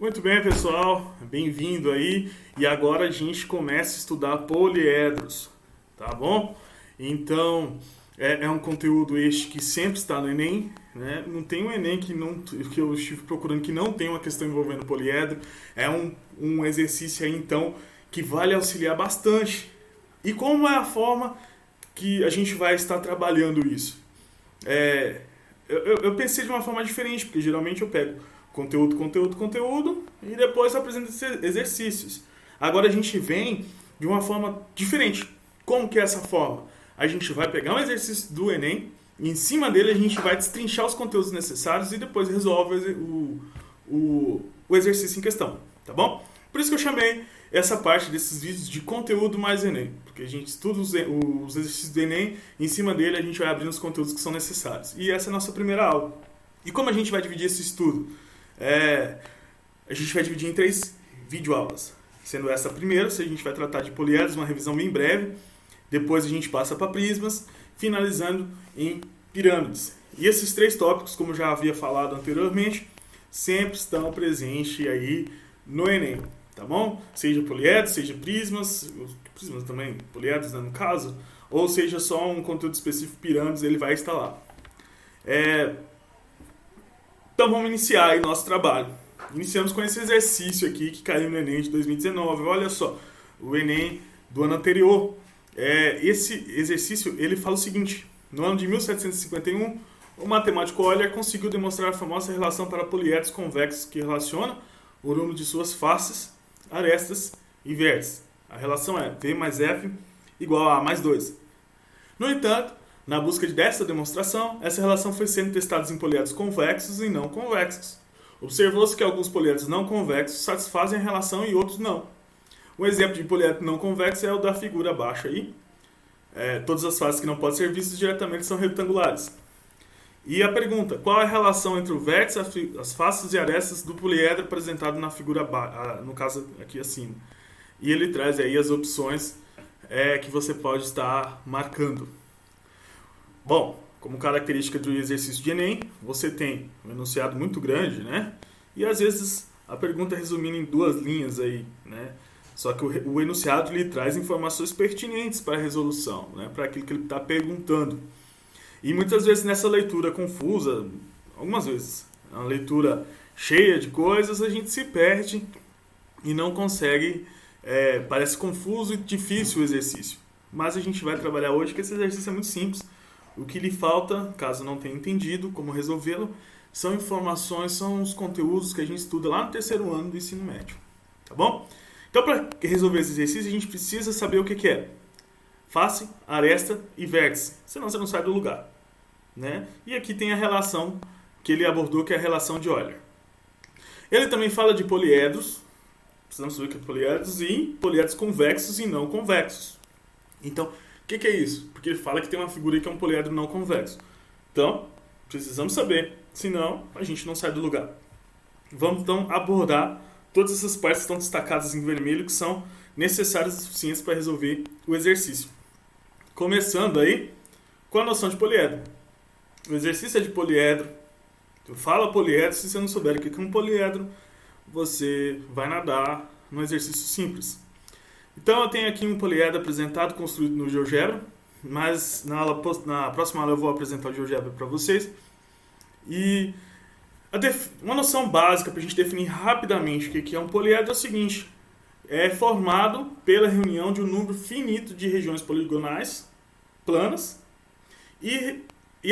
Muito bem, pessoal, bem-vindo aí. E agora a gente começa a estudar poliedros, tá bom? Então, é um conteúdo este que sempre está no Enem, né? Não tem um Enem que eu estive procurando que não tem uma questão envolvendo poliedro. É um exercício aí, então, que vale auxiliar bastante. E como é a forma que a gente vai estar trabalhando isso? É, eu pensei de uma forma diferente, porque geralmente eu pego conteúdo e depois apresento exercícios. Agora a gente vem de uma forma diferente. Como que é essa forma? A gente vai pegar um exercício do Enem e em cima dele a gente vai destrinchar os conteúdos necessários e depois resolve o exercício em questão, tá bom? Por isso que eu chamei essa parte desses vídeos de conteúdo mais Enem, porque a gente estuda os exercícios do Enem e em cima dele a gente vai abrindo os conteúdos que são necessários. E essa é a nossa primeira aula. E como a gente vai dividir esse estudo? A gente vai dividir em 3 videoaulas. Sendo essa a primeira, a gente vai tratar de poliedros, uma revisão bem breve. Depois a gente passa para prismas, finalizando em pirâmides. E esses 3 tópicos, como já havia falado anteriormente, sempre estão presentes aí no Enem, tá bom? Seja poliedros, seja prismas também, poliedros, né, no caso, ou seja só um conteúdo específico pirâmides, ele vai estar lá. Então vamos iniciar aí nosso trabalho. Iniciamos com esse exercício aqui que caiu no Enem de 2019. Olha só, o Enem do ano anterior. Esse exercício ele fala o seguinte: no ano de 1751, o matemático Euler conseguiu demonstrar a famosa relação para poliedros convexos que relaciona o número de suas faces, arestas e vértices. A relação é V mais F igual a A mais 2. No entanto, na busca dessa demonstração, essa relação foi sendo testada em poliedros convexos e não convexos. Observou-se que alguns poliedros não convexos satisfazem a relação e outros não. Um exemplo de poliedro não convexo é o da figura abaixo aí. Todas as faces que não podem ser vistas diretamente são retangulares. E a pergunta: qual é a relação entre o vértice, as faces e arestas do poliedro apresentado na figura abaixo, no caso aqui acima? E ele traz aí as opções que você pode estar marcando. Bom, como característica do exercício de Enem, você tem um enunciado muito grande, né? E às vezes a pergunta é resumida em 2 linhas aí, né? Só que o enunciado lhe traz informações pertinentes para a resolução, né? Para aquilo que ele está perguntando. E muitas vezes nessa leitura confusa, algumas vezes, uma leitura cheia de coisas, a gente se perde e não consegue, parece confuso e difícil o exercício. Mas a gente vai trabalhar hoje que esse exercício é muito simples. O que lhe falta, caso não tenha entendido como resolvê-lo, são informações, são os conteúdos que a gente estuda lá no 3º ano do ensino médio. Tá bom? Então, para resolver esse exercício, a gente precisa saber o que é face, aresta e vértice. Senão você não sai do lugar. Né? E aqui tem a relação que ele abordou, que é a relação de Euler. Ele também fala de poliedros. Precisamos saber o que é poliedros e poliedros convexos e não convexos. Então, o que é isso? Porque ele fala que tem uma figura aí que é um poliedro não convexo. Então, precisamos saber, senão a gente não sai do lugar. Vamos então abordar todas essas partes que estão destacadas em vermelho que são necessárias e suficientes para resolver o exercício. Começando aí com a noção de poliedro. O exercício é de poliedro. Tu fala poliedro, se você não souber o que é um poliedro, você vai nadar no exercício simples. Então eu tenho aqui um poliedro apresentado, construído no GeoGebra, mas na próxima aula eu vou apresentar o GeoGebra para vocês. E uma noção básica para a gente definir rapidamente o que é um poliedro é o seguinte: é formado pela reunião de um número finito de regiões poligonais planas e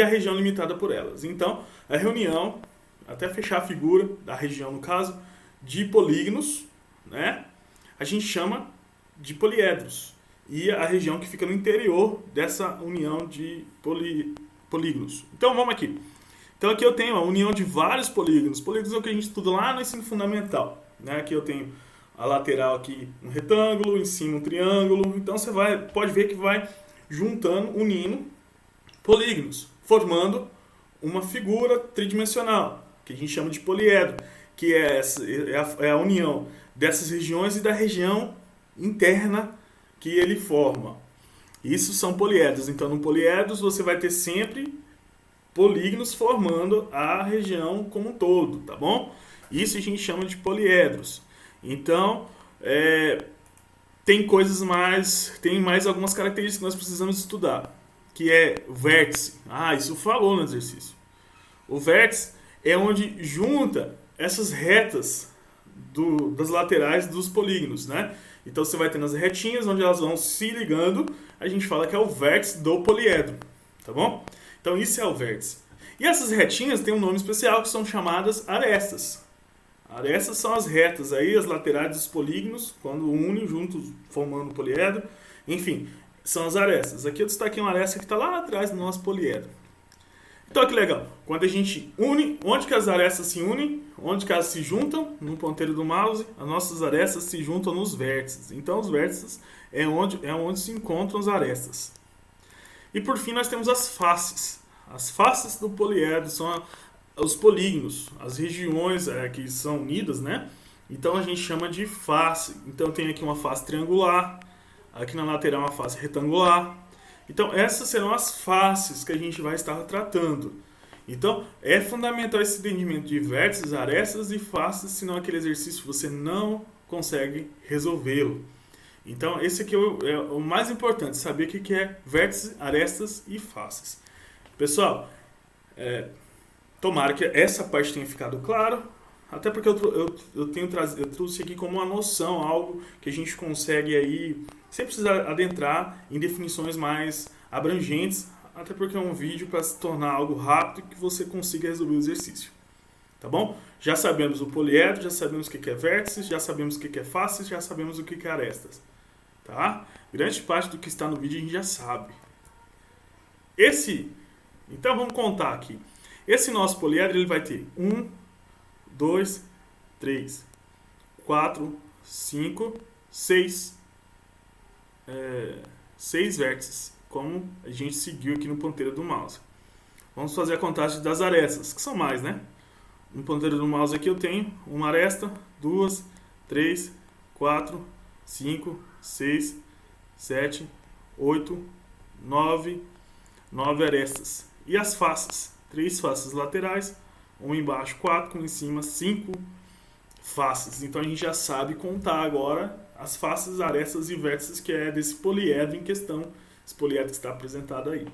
a região limitada por elas. Então, a reunião, até fechar a figura da região, no caso, de polígonos, né, a gente chama de poliedros. E a região que fica no interior dessa união de polígonos. Então, vamos aqui. Então, aqui eu tenho a união de vários polígonos. Polígonos é o que a gente estuda lá no ensino fundamental. Né? Aqui eu tenho a lateral aqui um retângulo, em cima um triângulo. Então, você pode ver que vai juntando, unindo polígonos, formando uma figura tridimensional, que a gente chama de poliedro, que é a união dessas regiões e da região interna que ele forma. Isso são poliedros. Então, no poliedros você vai ter sempre polígonos formando a região como um todo, tá bom? Isso a gente chama de poliedros. Então, tem mais algumas características que nós precisamos estudar, que é o vértice. Isso falou no exercício. O vértice é onde junta essas retas das laterais dos polígonos, né? Então você vai tendo as retinhas onde elas vão se ligando, a gente fala que é o vértice do poliedro, tá bom? Então isso é o vértice. E essas retinhas têm um nome especial que são chamadas arestas. Arestas são as retas aí, as laterais dos polígonos, quando unem juntos formando o poliedro. Enfim, são as arestas. Aqui eu destaquei uma aresta que está lá atrás do nosso poliedro. Então, que legal. Quando a gente une, onde que as arestas se unem? Onde que elas se juntam? No ponteiro do mouse, as nossas arestas se juntam nos vértices. Então, os vértices é onde se encontram as arestas. E, por fim, nós temos as faces. As faces do poliedro são os polígonos, as regiões que são unidas, né? Então, a gente chama de face. Então, tem aqui uma face triangular, aqui na lateral uma face retangular. Então, essas serão as faces que a gente vai estar tratando. Então, é fundamental esse entendimento de vértices, arestas e faces, senão aquele exercício você não consegue resolvê-lo. Então, esse aqui é o mais importante, saber o que é vértices, arestas e faces. Pessoal, tomara que essa parte tenha ficado claro, até porque eu trouxe aqui como uma noção, algo que a gente consegue aí, sem precisar adentrar em definições mais abrangentes, até porque é um vídeo para se tornar algo rápido e que você consiga resolver o exercício. Tá bom? Já sabemos o poliedro, já sabemos o que é vértices, já sabemos o que é faces, já sabemos o que é arestas. Tá? Grande parte do que está no vídeo a gente já sabe. Então vamos contar aqui. Esse nosso poliedro ele vai ter 1, 2, 3, 4, 5, 6 vértices, como a gente seguiu aqui no ponteiro do mouse. Vamos fazer a contagem das arestas, que são mais, né? No ponteiro do mouse aqui eu tenho uma aresta, 2, 3, 4, 5, 6, 7, 8, 9 arestas. E as faces, 3 faces laterais, um embaixo 4, um em cima 5 faces. Então a gente já sabe contar agora as faces, arestas e vértices que é desse poliedro em questão, esse poliedro que está apresentado aí.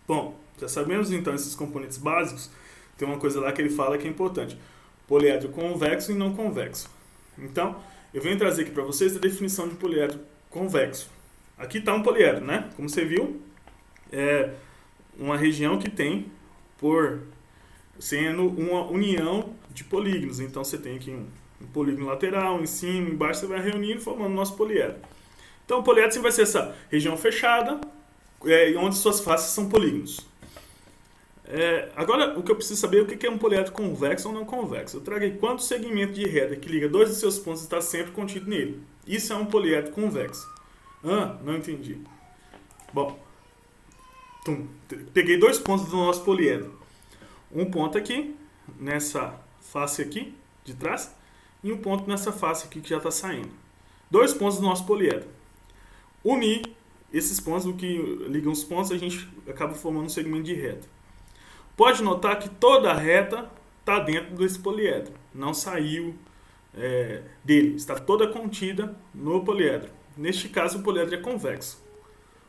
Bom, já sabemos então esses componentes básicos. Tem uma coisa lá que ele fala que é importante: poliedro convexo e não convexo. Então, eu venho trazer aqui para vocês a definição de poliedro convexo. Aqui está um poliedro, né? Como você viu, é uma região que tem sendo uma união de polígonos. Então, você tem aqui um polígono lateral, em cima, embaixo, você vai reunindo formando o nosso poliedro. Então, o poliedro sempre vai ser essa região fechada, onde suas faces são polígonos. Agora, o que eu preciso saber é o que é um poliedro convexo ou não convexo. Eu trago aí quanto segmento de reta que liga dois de seus pontos está sempre contido nele. Isso é um poliedro convexo. Não entendi. Bom, peguei 2 pontos do nosso poliedro. Um ponto aqui, nessa face aqui de trás, e um ponto nessa face aqui que já está saindo. 2 pontos do nosso poliedro. Unir esses pontos, o que ligam os pontos, a gente acaba formando um segmento de reta. Pode notar que toda a reta está dentro desse poliedro, não saiu dele, está toda contida no poliedro. Neste caso, o poliedro é convexo.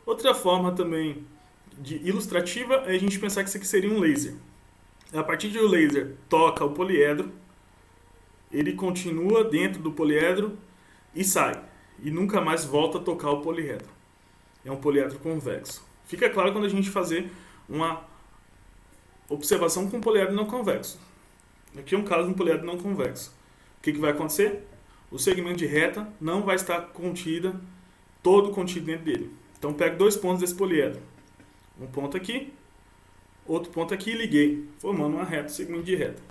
Outra forma também ilustrativa é a gente pensar que isso aqui seria um laser. A partir de o laser toca o poliedro, ele continua dentro do poliedro e sai, e nunca mais volta a tocar o poliedro. É um poliedro convexo. Fica claro quando a gente fazer uma observação com poliedro não convexo. Aqui é um caso de um poliedro não convexo. O que vai acontecer? O segmento de reta não vai estar todo contido dentro dele. Então pego 2 pontos desse poliedro. Um ponto aqui, outro ponto aqui e liguei, formando uma reta, segmento de reta.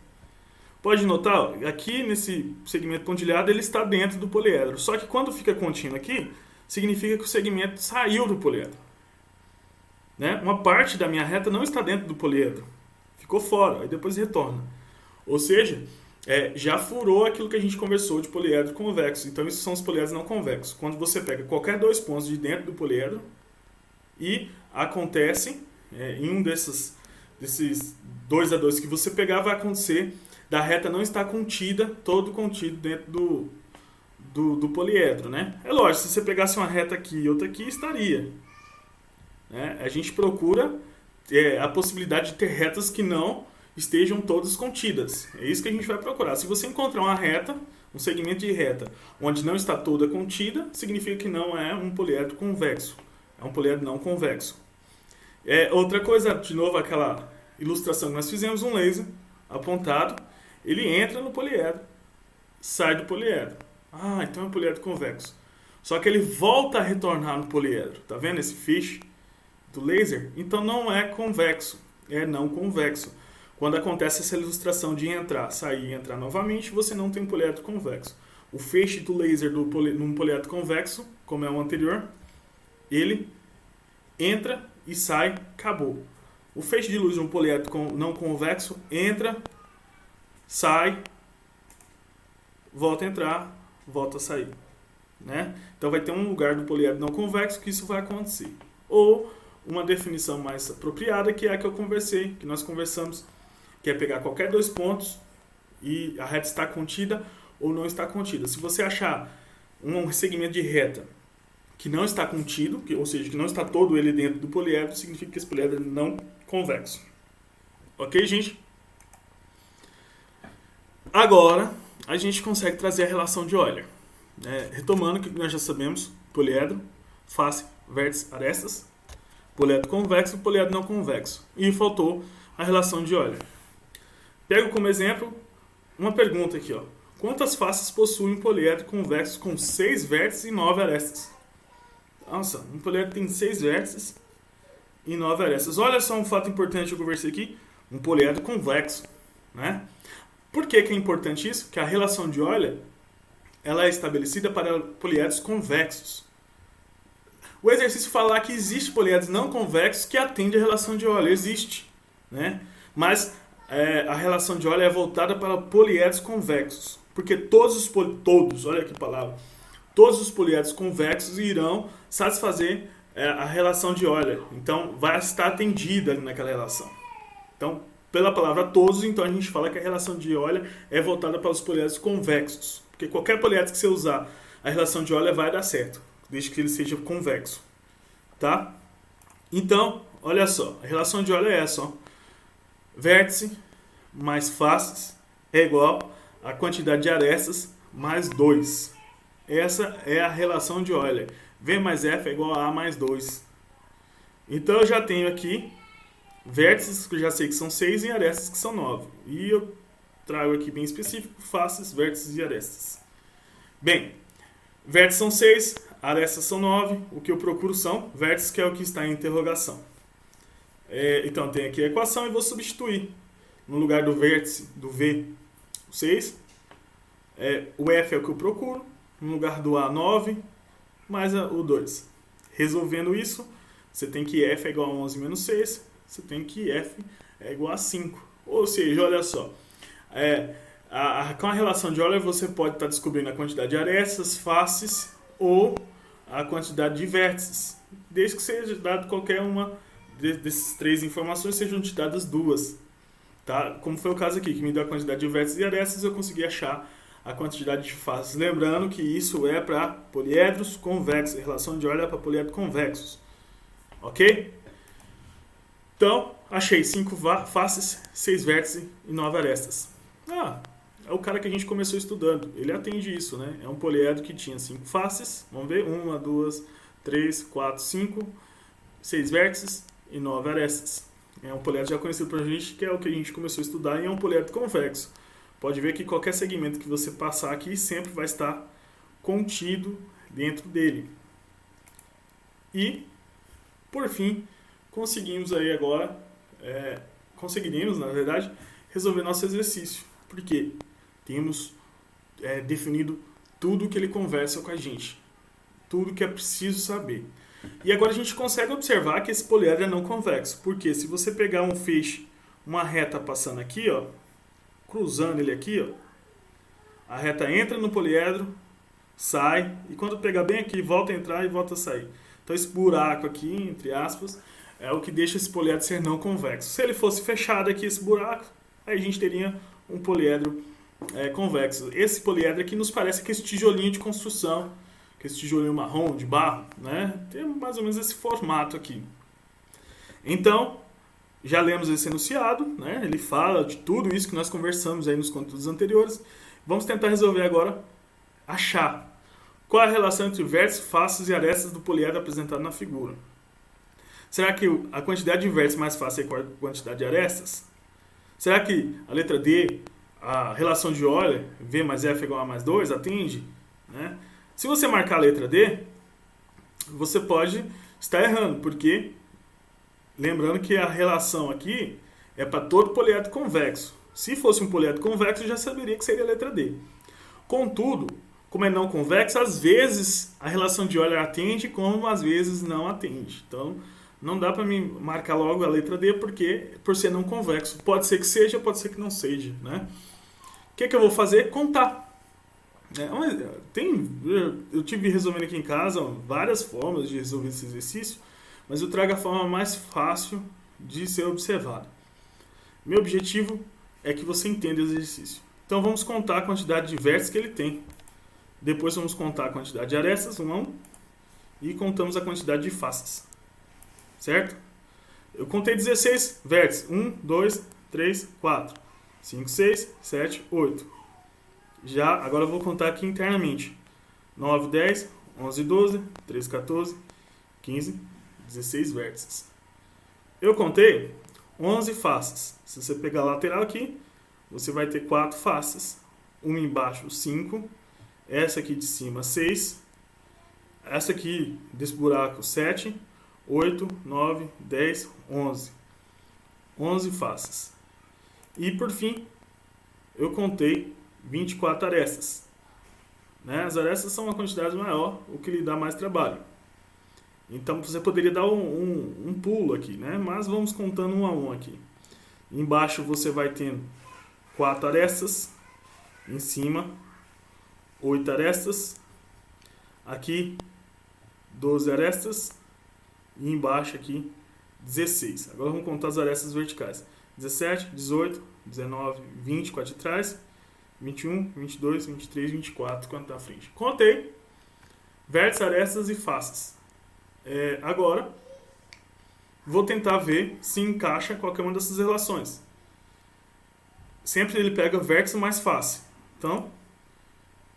Pode notar, aqui nesse segmento pontilhado ele está dentro do poliedro. Só que quando fica contínuo aqui, significa que o segmento saiu do poliedro. Né? Uma parte da minha reta não está dentro do poliedro. Ficou fora, aí depois retorna. Ou seja, já furou aquilo que a gente conversou de poliedro convexo. Então, isso são os poliedros não convexos. Quando você pega qualquer 2 pontos de dentro do poliedro e acontece, em um desses 2 a 2 que você pegar, vai acontecer da reta não estar contida, todo contido dentro do poliedro, né? É lógico, se você pegasse uma reta aqui e outra aqui, estaria. Né? A gente procura a possibilidade de ter retas que não estejam todas contidas. É isso que a gente vai procurar. Se você encontrar uma reta, um segmento de reta, onde não está toda contida, significa que não é um poliedro convexo. É um poliedro não convexo. Outra coisa, de novo, aquela ilustração que nós fizemos, um laser apontado, ele entra no poliedro, sai do poliedro. Ah, então é um poliedro convexo. Só que ele volta a retornar no poliedro. Tá vendo esse feixe do laser? Então não é convexo, é não convexo. Quando acontece essa ilustração de entrar, sair e entrar novamente, você não tem um poliedro convexo. O feixe do laser num poliedro convexo, como é o anterior, ele entra e sai, acabou. O feixe de luz num poliedro não convexo entra, sai, volta a entrar, volta a sair. Né? Então vai ter um lugar do poliedro não convexo que isso vai acontecer. Ou uma definição mais apropriada, que é a que eu conversei, que nós conversamos, que é pegar qualquer dois pontos e a reta está contida ou não está contida. Se você achar um segmento de reta que não está contido, ou seja, que não está todo ele dentro do poliedro, significa que esse poliedro é não convexo. Ok, gente? Agora, a gente consegue trazer a relação de Euler. Retomando o que nós já sabemos, poliedro, face, vértice, arestas, poliedro convexo, poliedro não convexo. E faltou a relação de Euler. Pego como exemplo uma pergunta aqui. Quantas faces possui um poliedro convexo com 6 vértices e 9 arestas? Nossa, um poliedro tem 6 vértices e 9 arestas. Olha só um fato importante que eu conversei aqui. Um poliedro convexo. Né? Por que é importante isso? Porque a relação de Euler ela é estabelecida para poliedros convexos. O exercício fala que existe poliedros não convexos que atendem a relação de Euler. Existe. Né? Mas a relação de Euler é voltada para poliedros convexos. Porque todos, olha que palavra, todos os poliedros convexos irão satisfazer a relação de Euler. Então, vai estar atendida ali naquela relação. Então, pela palavra todos, então a gente fala que a relação de Euler é voltada para os poliedros convexos. Porque qualquer poliedro que você usar, a relação de Euler vai dar certo, desde que ele seja convexo. Tá? Então, olha só, a relação de Euler é essa. Vértice mais faces é igual a quantidade de arestas mais 2. Essa é a relação de Euler. V mais F é igual a A mais 2. Então eu já tenho aqui vértices que eu já sei que são 6 e arestas que são 9. E eu trago aqui bem específico faces, vértices e arestas. Bem, vértices são 6, arestas são 9. O que eu procuro são vértices, que é o que está em interrogação. Então tem aqui a equação e vou substituir. No lugar do vértice, do V, o 6. O F é o que eu procuro. No lugar do A, 9, mais o 2. Resolvendo isso, você tem que F é igual a 11 menos 6. Você tem que F é igual a 5. Ou seja, olha só. Com a relação de Euler, você pode estar descobrindo a quantidade de arestas, faces ou a quantidade de vértices. Desde que seja dado qualquer uma dessas 3 informações, sejam te dadas 2. Tá? Como foi o caso aqui, que me deu a quantidade de vértices e arestas, eu consegui achar a quantidade de faces. Lembrando que isso é para poliedros convexos. A relação de Euler é para poliedros convexos. Ok? Então, achei 5 faces, 6 vértices e 9 arestas. É o cara que a gente começou estudando. Ele atende isso, né? É um poliedro que tinha 5 faces. Vamos ver? 1, 2, 3, 4, 5, 6 vértices e 9 arestas. É um poliedro já conhecido por a gente, que é o que a gente começou a estudar, e é um poliedro convexo. Pode ver que qualquer segmento que você passar aqui sempre vai estar contido dentro dele. E, por fim, conseguimos aí agora, conseguiríamos, na verdade, resolver nosso exercício. Porque temos definido tudo que ele conversa com a gente. Tudo que é preciso saber. E agora a gente consegue observar que esse poliedro é não convexo. Porque se você pegar um feixe, uma reta passando aqui, cruzando ele aqui, a reta entra no poliedro, sai, e quando pegar bem aqui, volta a entrar e volta a sair. Então esse buraco aqui, entre aspas, é o que deixa esse poliedro ser não convexo. Se ele fosse fechado aqui, esse buraco, aí a gente teria um poliedro convexo. Esse poliedro aqui nos parece que esse tijolinho de construção, que esse tijolinho marrom de barro, né? Tem mais ou menos esse formato aqui. Então, já lemos esse enunciado, né? Ele fala de tudo isso que nós conversamos aí nos conteúdos anteriores. Vamos tentar resolver agora, achar qual a relação entre vértices, faces e arestas do poliedro apresentado na figura. Será que a quantidade de vértices mais fácil é igual a quantidade de arestas? Será que a letra D, a relação de Euler, V mais F é igual a mais 2, atende? Né? Se você marcar a letra D, você pode estar errando, porque lembrando que a relação aqui é para todo poliedro convexo. Se fosse um poliedro convexo, eu já saberia que seria a letra D. Contudo, como é não convexo, às vezes a relação de Euler atende, como às vezes não atende. Então, não dá para me marcar logo a letra D, porque por ser não convexo, pode ser que seja, pode ser que não seja. Né? O que eu vou fazer? Contar. Eu tive resolvendo aqui em casa várias formas de resolver esse exercício, mas eu trago a forma mais fácil de ser observada. Meu objetivo é que você entenda o exercício. Então vamos contar a quantidade de vértices que ele tem. Depois vamos contar a quantidade de arestas, 1 a 1, e contamos a quantidade de faces. Certo? Eu contei 16 vértices. 1, 2, 3, 4, 5, 6, 7, 8. Agora eu vou contar aqui internamente. 9, 10, 11, 12, 13, 14, 15, 16 vértices. Eu contei 11 faces. Se você pegar a lateral aqui, você vai ter 4 faces. Uma embaixo, 5. Essa aqui de cima, 6. Essa aqui desse buraco, 7. 8, 9, 10, 11. 11 faces. E por fim, eu contei 24 arestas. Né? As arestas são uma quantidade maior, o que lhe dá mais trabalho. Então você poderia dar um pulo aqui, né? Mas vamos contando 1 a 1 aqui. Embaixo você vai tendo 4 arestas. Em cima, 8 arestas. Aqui, 12 arestas. E embaixo aqui, 16. Agora vamos contar as arestas verticais. 17, 18, 19, 20, 4 de trás. 21, 22, 23, 24, quanto tá à frente. Contei vértices, arestas e faces. Agora, vou tentar ver se encaixa qualquer uma dessas relações. Sempre ele pega vértice mais face. Então,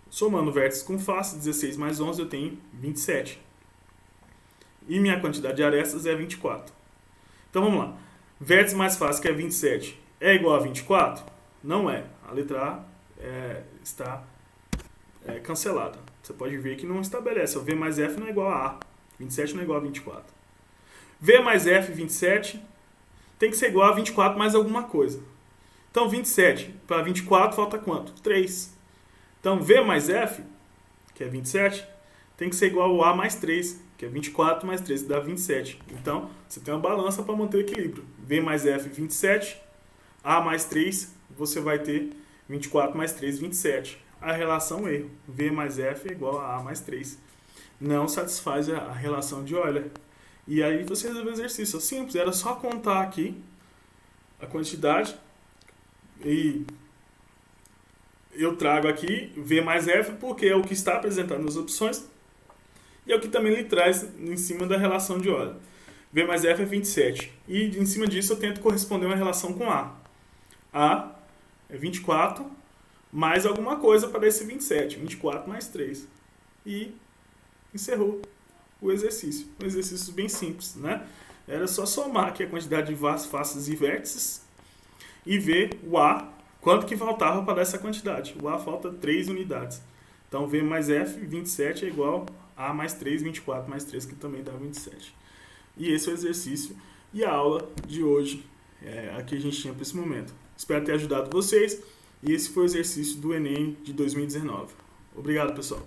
somando vértices com face, 16 mais 11, eu tenho 27. E minha quantidade de arestas é 24. Então, vamos lá. Vértice mais face, que é 27, é igual a 24? Não é. A letra A está cancelada. Você pode ver que não estabelece. O V mais F não é igual a A. 27 não é igual a 24. V mais F, 27, tem que ser igual a 24 mais alguma coisa. Então, 27 para 24 falta quanto? 3. Então, V mais F, que é 27, tem que ser igual a A mais 3, que é 24 mais 3, que dá 27. Então, você tem uma balança para manter o equilíbrio. V mais F, 27, A mais 3, você vai ter 24 mais 3, 27. A relação erro. V mais F é igual a A mais 3. Não satisfaz a relação de Euler. E aí você resolve o exercício. É simples, era só contar aqui a quantidade. E eu trago aqui V mais F porque é o que está apresentado nas opções. E é o que também lhe traz em cima da relação de Euler. V mais F é 27. E em cima disso eu tento corresponder uma relação com A. A é 24 mais alguma coisa para esse 27. 24 mais 3. E encerrou o exercício. Um exercício bem simples, né? Era só somar aqui a quantidade de faces e vértices e ver o A, quanto que faltava para essa quantidade. O A falta 3 unidades. Então, V mais F, 27 é igual a A mais 3, 24 mais 3, que também dá 27. E esse é o exercício e a aula de hoje, a que a gente tinha para esse momento. Espero ter ajudado vocês. E esse foi o exercício do Enem de 2019. Obrigado, pessoal.